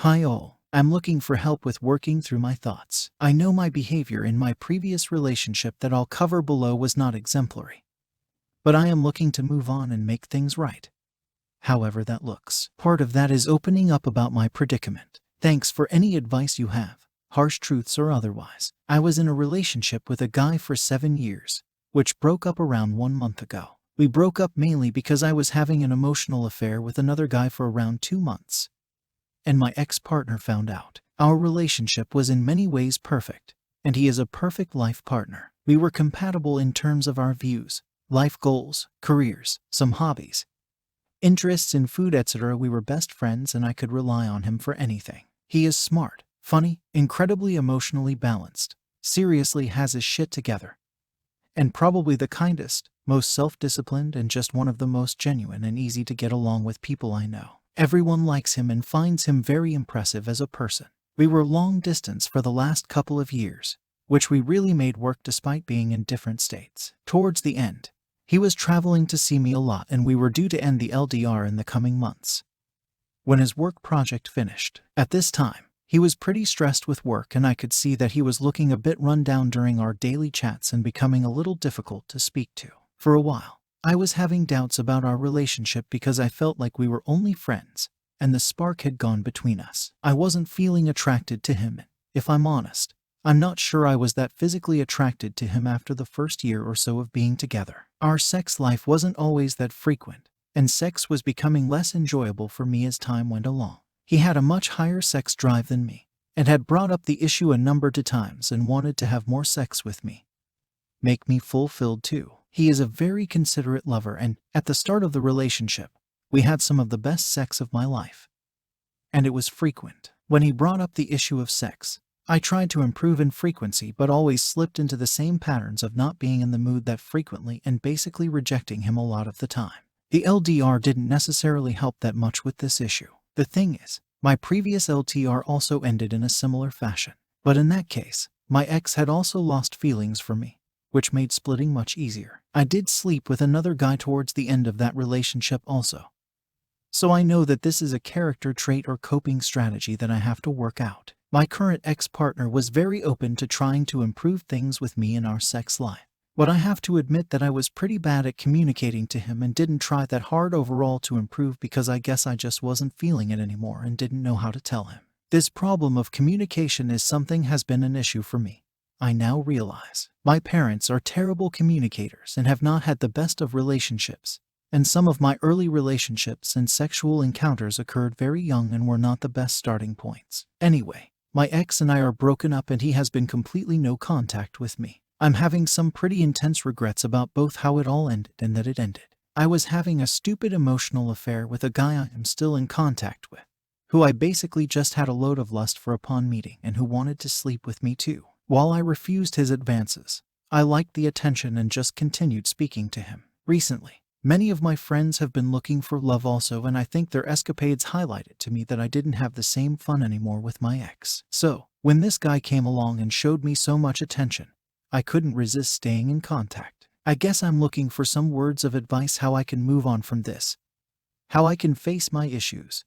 Hi all, I'm looking for help with working through my thoughts. I know my behavior in my previous relationship that I'll cover below was not exemplary, but I am looking to move on and make things right. However that looks. Part of that is opening up about my predicament. Thanks for any advice you have, harsh truths or otherwise. I was in a relationship with a guy for 7 years, which broke up around 1 month ago. We broke up mainly because I was having an emotional affair with another guy for around 2 months. And my ex-partner found out. Our relationship was in many ways perfect, and he is a perfect life partner. We were compatible in terms of our views, life goals, careers, some hobbies, interests in food, etc. We were best friends and I could rely on him for anything. He is smart, funny, incredibly emotionally balanced, seriously has his shit together, and probably the kindest, most self-disciplined and just one of the most genuine and easy to get along with people I know. Everyone likes him and finds him very impressive as a person. We were long distance for the last couple of years, which we really made work despite being in different states. Towards the end, he was traveling to see me a lot and we were due to end the LDR in the coming months, when his work project finished. At this time, he was pretty stressed with work and I could see that he was looking a bit run down during our daily chats and becoming a little difficult to speak to. For a while, I was having doubts about our relationship because I felt like we were only friends, and the spark had gone between us. I wasn't feeling attracted to him, and, if I'm honest, I'm not sure I was that physically attracted to him after the first year or so of being together. Our sex life wasn't always that frequent, and sex was becoming less enjoyable for me as time went along. He had a much higher sex drive than me, and had brought up the issue a number of times and wanted to have more sex with me. Make me fulfilled too. He is a very considerate lover and, at the start of the relationship, we had some of the best sex of my life. And it was frequent. When he brought up the issue of sex, I tried to improve in frequency but always slipped into the same patterns of not being in the mood that frequently and basically rejecting him a lot of the time. The LDR didn't necessarily help that much with this issue. The thing is, my previous LTR also ended in a similar fashion. But in that case, my ex had also lost feelings for me, which made splitting much easier. I did sleep with another guy towards the end of that relationship also. So I know that this is a character trait or coping strategy that I have to work out. My current ex-partner was very open to trying to improve things with me in our sex life. But I have to admit that I was pretty bad at communicating to him and didn't try that hard overall to improve because I guess I just wasn't feeling it anymore and didn't know how to tell him. This problem of communication is something has been an issue for me. I now realize my parents are terrible communicators and have not had the best of relationships, and some of my early relationships and sexual encounters occurred very young and were not the best starting points. Anyway, my ex and I are broken up and he has been completely no contact with me. I'm having some pretty intense regrets about both how it all ended and that it ended. I was having a stupid emotional affair with a guy I am still in contact with, who I basically just had a load of lust for upon meeting and who wanted to sleep with me too. While I refused his advances, I liked the attention and just continued speaking to him. Recently, many of my friends have been looking for love also, and I think their escapades highlighted to me that I didn't have the same fun anymore with my ex. So, when this guy came along and showed me so much attention, I couldn't resist staying in contact. I guess I'm looking for some words of advice how I can move on from this, how I can face my issues,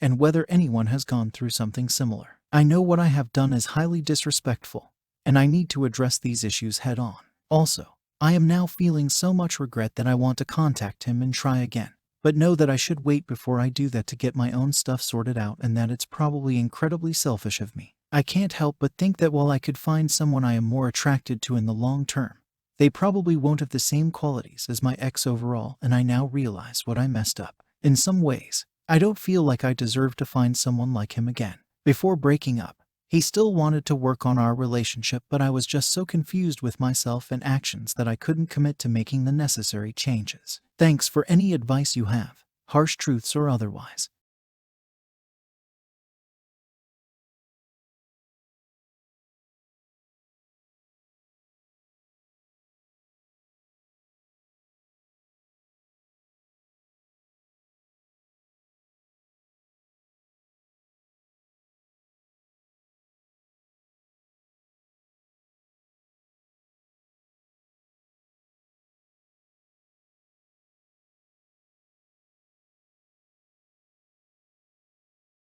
and whether anyone has gone through something similar. I know what I have done is highly disrespectful, and I need to address these issues head on. Also, I am now feeling so much regret that I want to contact him and try again, but know that I should wait before I do that to get my own stuff sorted out and that it's probably incredibly selfish of me. I can't help but think that while I could find someone I am more attracted to in the long term, they probably won't have the same qualities as my ex overall, and I now realize what I messed up. In some ways, I don't feel like I deserve to find someone like him again. Before breaking up, he still wanted to work on our relationship, but I was just so confused with myself and actions that I couldn't commit to making the necessary changes. Thanks for any advice you have, harsh truths or otherwise.